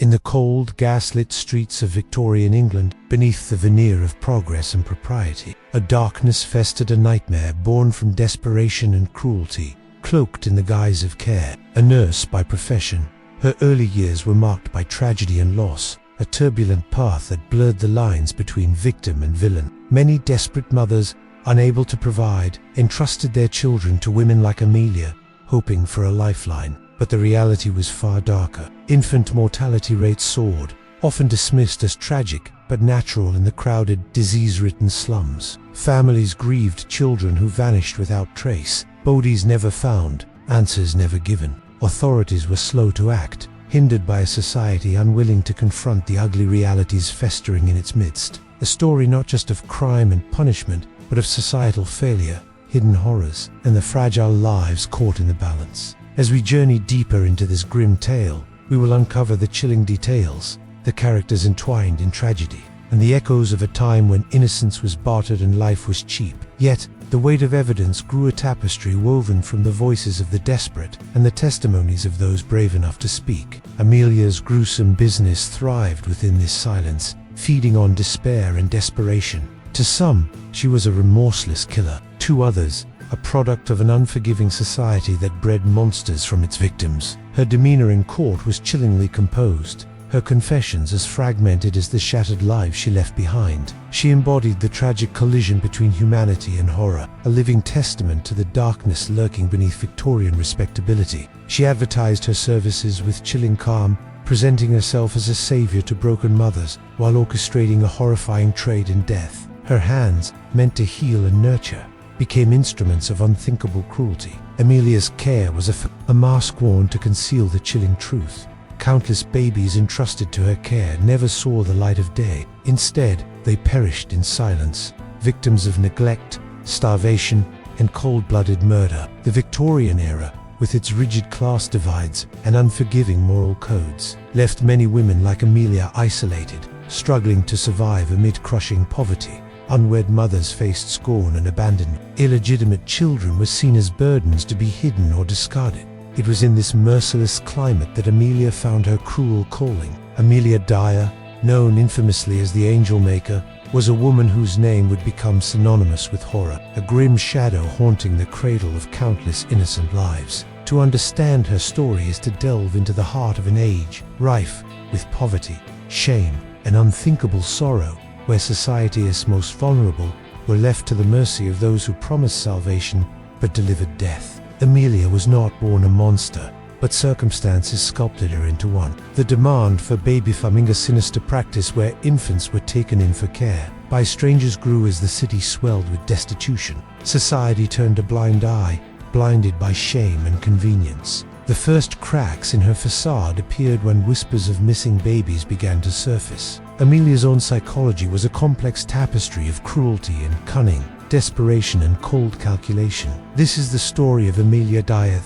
In the cold, gaslit streets of Victorian England, beneath the veneer of progress and propriety, a darkness festered, a nightmare born from desperation and cruelty, cloaked in the guise of care. A nurse by profession, her early years were marked by tragedy and loss, a turbulent path that blurred the lines between victim and villain. Many desperate mothers, unable to provide, entrusted their children to women like Amelia, hoping for a lifeline. But the reality was far darker. Infant mortality rates soared, often dismissed as tragic but natural in the crowded, disease-ridden slums. Families grieved children who vanished without trace, bodies never found, answers never given. Authorities were slow to act, hindered by a society unwilling to confront the ugly realities festering in its midst. A story not just of crime and punishment, but of societal failure, hidden horrors, and the fragile lives caught in the balance. As we journey deeper into this grim tale, we will uncover the chilling details, the characters entwined in tragedy, and the echoes of a time when innocence was bartered and life was cheap. Yet, the weight of evidence grew a tapestry woven from the voices of the desperate and the testimonies of those brave enough to speak. Amelia's gruesome business thrived within this silence, feeding on despair and desperation. To some, she was a remorseless killer. To others, a product of an unforgiving society that bred monsters from its victims. Her demeanor in court was chillingly composed, her confessions as fragmented as the shattered lives she left behind. She embodied the tragic collision between humanity and horror, a living testament to the darkness lurking beneath Victorian respectability. She advertised her services with chilling calm, presenting herself as a savior to broken mothers while orchestrating a horrifying trade in death. Her hands, meant to heal and nurture, became instruments of unthinkable cruelty. Amelia's care was a mask worn to conceal the chilling truth. Countless babies entrusted to her care never saw the light of day. Instead, they perished in silence, victims of neglect, starvation, and cold-blooded murder. The Victorian era, with its rigid class divides and unforgiving moral codes, left many women like Amelia isolated, struggling to survive amid crushing poverty. Unwed mothers faced scorn and abandonment. Illegitimate children were seen as burdens to be hidden or discarded. It was in this merciless climate that Amelia found her cruel calling. Amelia Dyer, known infamously as the Angel Maker, was a woman whose name would become synonymous with horror, a grim shadow haunting the cradle of countless innocent lives. To understand her story is to delve into the heart of an age rife with poverty, shame, and unthinkable sorrow, where society's most vulnerable were left to the mercy of those who promised salvation but delivered death. Amelia was not born a monster, but circumstances sculpted her into one. The demand for baby farming, a sinister practice where infants were taken in for care by strangers, grew as the city swelled with destitution. Society turned a blind eye, blinded by shame and convenience. The first cracks in her facade appeared when whispers of missing babies began to surface. Amelia's own psychology was a complex tapestry of cruelty and cunning, desperation and cold calculation. This is the story of Amelia Dyer,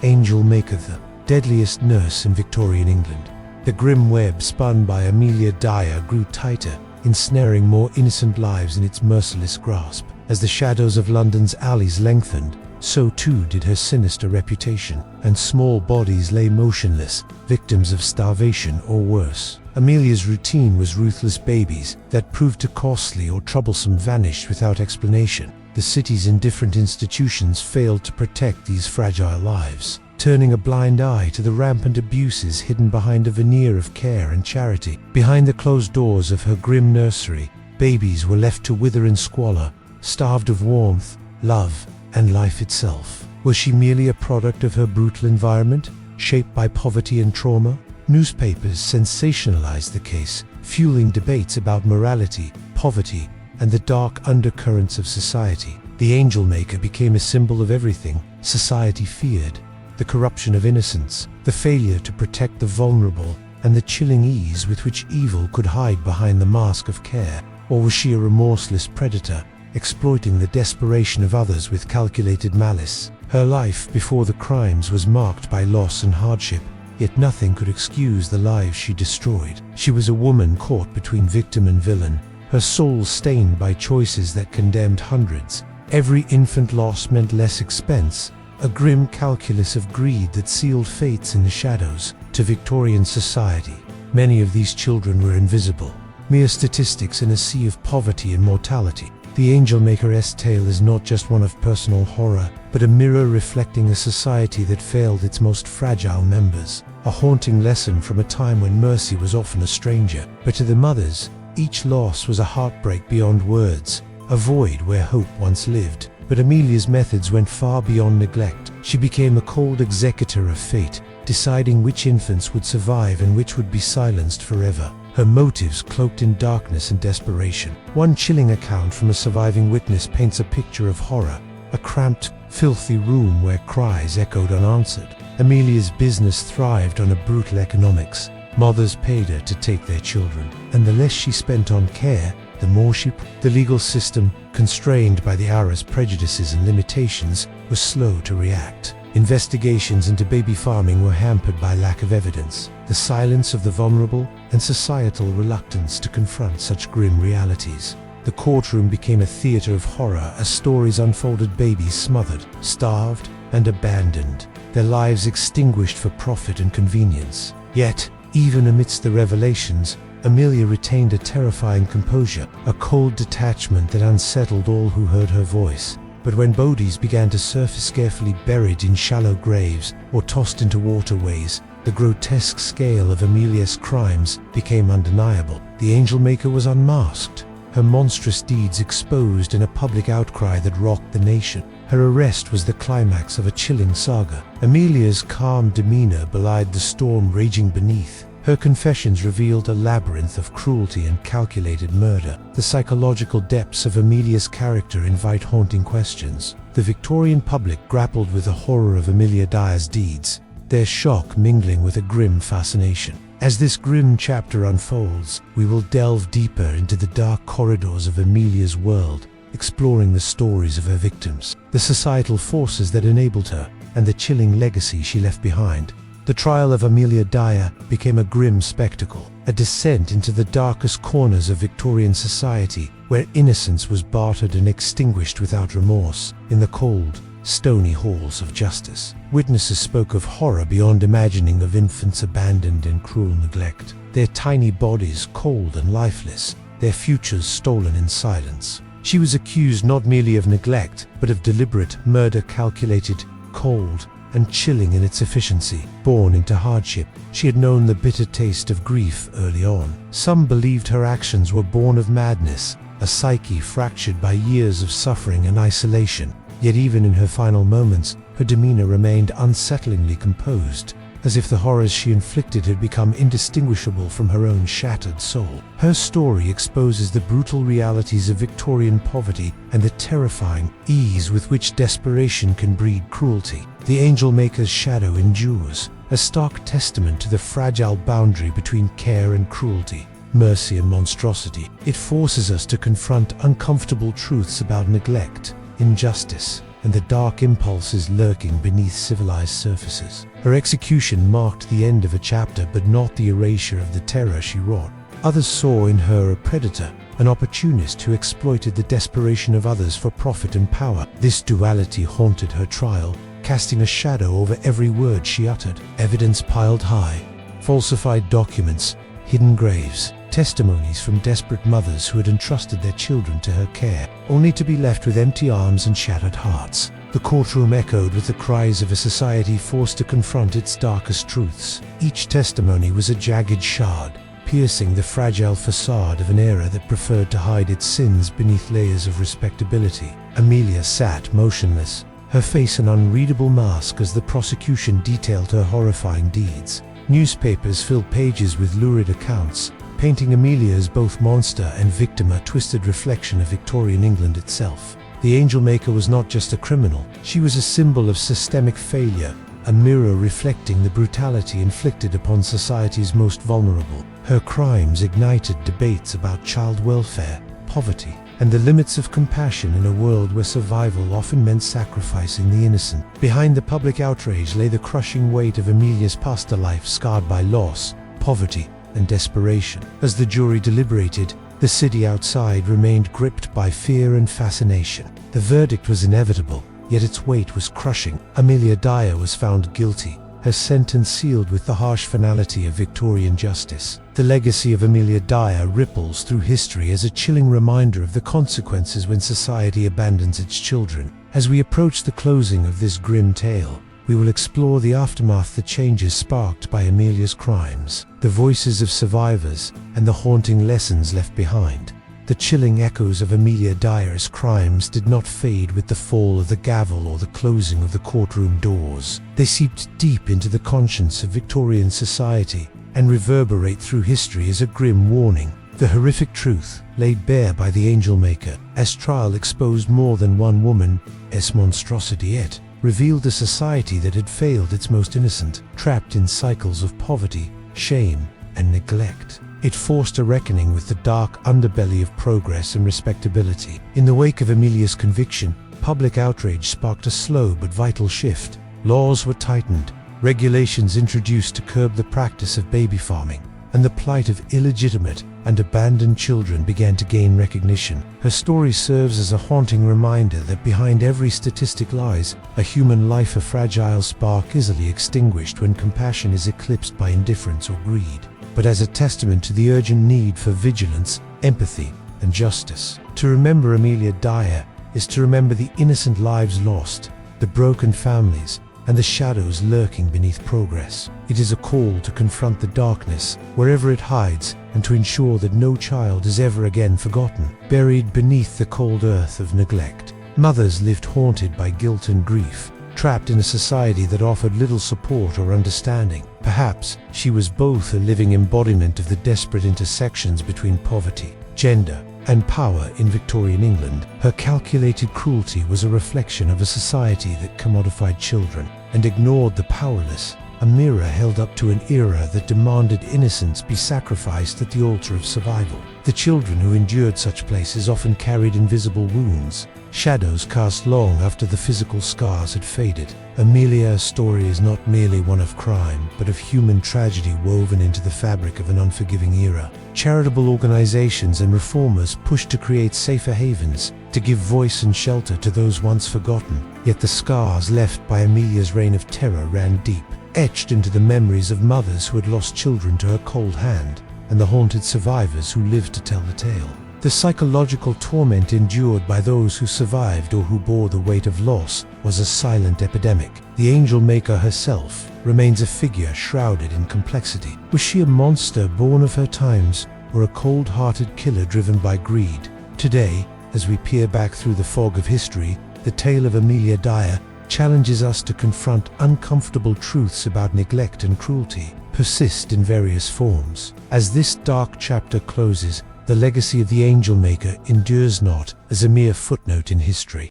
Angel Maker, the deadliest nurse in Victorian England. The grim web spun by Amelia Dyer grew tighter, ensnaring more innocent lives in its merciless grasp. As the shadows of London's alleys lengthened, so too did her sinister reputation, and small bodies lay motionless, victims of starvation or worse. Amelia's routine was ruthless. Babies that proved too costly or troublesome vanished without explanation. The city's indifferent institutions failed to protect these fragile lives, turning a blind eye to the rampant abuses hidden behind a veneer of care and charity. Behind the closed doors of her grim nursery, babies were left to wither in squalor, starved of warmth, love, and life itself. Was she merely a product of her brutal environment, shaped by poverty and trauma? Newspapers sensationalized the case, fueling debates about morality, poverty, and the dark undercurrents of society. The Angel Maker became a symbol of everything society feared: the corruption of innocence, the failure to protect the vulnerable, and the chilling ease with which evil could hide behind the mask of care. Or was she a remorseless predator, exploiting the desperation of others with calculated malice? Her life before the crimes was marked by loss and hardship, yet nothing could excuse the lives she destroyed. She was a woman caught between victim and villain, her soul stained by choices that condemned hundreds. Every infant loss meant less expense, a grim calculus of greed that sealed fates in the shadows. To Victorian society, Many of these children were invisible, mere statistics in a sea of poverty and mortality. The Angelmaker's tale is not just one of personal horror, but a mirror reflecting a society that failed its most fragile members. A haunting lesson from a time when mercy was often a stranger. But to the mothers, each loss was a heartbreak beyond words, a void where hope once lived. But Amelia's methods went far beyond neglect. She became a cold executor of fate, deciding which infants would survive and which would be silenced forever. Her motives cloaked in darkness and desperation. One chilling account from a surviving witness paints a picture of horror, a cramped, filthy room where cries echoed unanswered. Amelia's business thrived on a brutal economics. Mothers paid her to take their children, and the less she spent on care, the more the legal system, constrained by the hour's prejudices and limitations, was slow to react. Investigations into baby farming were hampered by lack of evidence, the silence of the vulnerable, and societal reluctance to confront such grim realities. The courtroom became a theater of horror as stories unfolded: babies smothered, starved, and abandoned, their lives extinguished for profit and convenience. Yet, even amidst the revelations, Amelia retained a terrifying composure, a cold detachment that unsettled all who heard her voice. But when bodies began to surface carefully buried in shallow graves or tossed into waterways, the grotesque scale of Amelia's crimes became undeniable. The Angelmaker was unmasked, her monstrous deeds exposed in a public outcry that rocked the nation. Her arrest was the climax of a chilling saga. Amelia's calm demeanor belied the storm raging beneath. Her confessions revealed a labyrinth of cruelty and calculated murder. The psychological depths of Amelia's character invite haunting questions. The Victorian public grappled with the horror of Amelia Dyer's deeds, their shock mingling with a grim fascination. As this grim chapter unfolds, we will delve deeper into the dark corridors of Amelia's world, exploring the stories of her victims, the societal forces that enabled her, and the chilling legacy she left behind. The trial of Amelia Dyer became a grim spectacle, a descent into the darkest corners of Victorian society, where innocence was bartered and extinguished without remorse. In the cold, stony halls of justice, witnesses spoke of horror beyond imagining, of infants abandoned in cruel neglect, their tiny bodies cold and lifeless, their futures stolen in silence. She was accused not merely of neglect, but of deliberate murder, calculated, cold, and chilling in its efficiency. Born into hardship, she had known the bitter taste of grief early on. Some believed her actions were born of madness, a psyche fractured by years of suffering and isolation. Yet even in her final moments, her demeanor remained unsettlingly composed, as if the horrors she inflicted had become indistinguishable from her own shattered soul. Her story exposes the brutal realities of Victorian poverty and the terrifying ease with which desperation can breed cruelty. The Angelmaker's shadow endures, a stark testament to the fragile boundary between care and cruelty, mercy and monstrosity. It forces us to confront uncomfortable truths about neglect, injustice, and the dark impulses lurking beneath civilized surfaces. Her execution marked the end of a chapter, but not the erasure of the terror she wrought. Others saw in her a predator, an opportunist who exploited the desperation of others for profit and power. This duality haunted her trial, casting a shadow over every word she uttered. Evidence piled high, falsified documents, hidden graves, testimonies from desperate mothers who had entrusted their children to her care, only to be left with empty arms and shattered hearts. The courtroom echoed with the cries of a society forced to confront its darkest truths. Each testimony was a jagged shard, piercing the fragile facade of an era that preferred to hide its sins beneath layers of respectability. Amelia sat motionless, her face an unreadable mask as the prosecution detailed her horrifying deeds. Newspapers filled pages with lurid accounts, painting Amelia as both monster and victim, a twisted reflection of Victorian England itself. The Angelmaker was not just a criminal, she was a symbol of systemic failure, a mirror reflecting the brutality inflicted upon society's most vulnerable. Her crimes ignited debates about child welfare, poverty, and the limits of compassion in a world where survival often meant sacrificing the innocent. Behind the public outrage lay the crushing weight of Amelia's past life, scarred by loss, poverty, and desperation. As the jury deliberated, the city outside remained gripped by fear and fascination. The verdict was inevitable, yet its weight was crushing. Amelia Dyer was found guilty, her sentence sealed with the harsh finality of Victorian justice. The legacy of Amelia Dyer ripples through history as a chilling reminder of the consequences when society abandons its children. As we approach the closing of this grim tale, we will explore the aftermath, the changes sparked by Amelia's crimes, the voices of survivors, and the haunting lessons left behind. The chilling echoes of Amelia Dyer's crimes did not fade with the fall of the gavel or the closing of the courtroom doors. They seeped deep into the conscience of Victorian society and reverberate through history as a grim warning. The horrific truth, laid bare by the angel maker, as trial exposed more than one woman's monstrosity, yet revealed a society that had failed its most innocent, trapped in cycles of poverty, shame, and neglect. It forced a reckoning with the dark underbelly of progress and respectability. In the wake of Amelia's conviction, public outrage sparked a slow but vital shift. Laws were tightened, regulations introduced to curb the practice of baby farming, and the plight of illegitimate and abandoned children began to gain recognition. Her story serves as a haunting reminder that behind every statistic lies a human life, a fragile spark easily extinguished when compassion is eclipsed by indifference or greed, but as a testament to the urgent need for vigilance, empathy, and justice. To remember Amelia Dyer is to remember the innocent lives lost, the broken families, and the shadows lurking beneath progress. It is a call to confront the darkness wherever it hides and to ensure that no child is ever again forgotten. Buried beneath the cold earth of neglect, mothers lived haunted by guilt and grief, trapped in a society that offered little support or understanding. Perhaps she was both a living embodiment of the desperate intersections between poverty, gender, and power in Victorian England. Her calculated cruelty was a reflection of a society that commodified children and ignored the powerless, a mirror held up to an era that demanded innocence be sacrificed at the altar of survival. The children who endured such places often carried invisible wounds, shadows cast long after the physical scars had faded. Amelia's story is not merely one of crime, but of human tragedy woven into the fabric of an unforgiving era. Charitable organizations and reformers pushed to create safer havens, to give voice and shelter to those once forgotten. Yet the scars left by Amelia's reign of terror ran deep, etched into the memories of mothers who had lost children to her cold hand, and the haunted survivors who lived to tell the tale. The psychological torment endured by those who survived or who bore the weight of loss was a silent epidemic. The angel maker herself remains a figure shrouded in complexity. Was she a monster born of her times, or a cold-hearted killer driven by greed? Today, as we peer back through the fog of history, the tale of Amelia Dyer challenges us to confront uncomfortable truths about neglect and cruelty, persist in various forms. As this dark chapter closes, the legacy of the angel maker endures not as a mere footnote in history.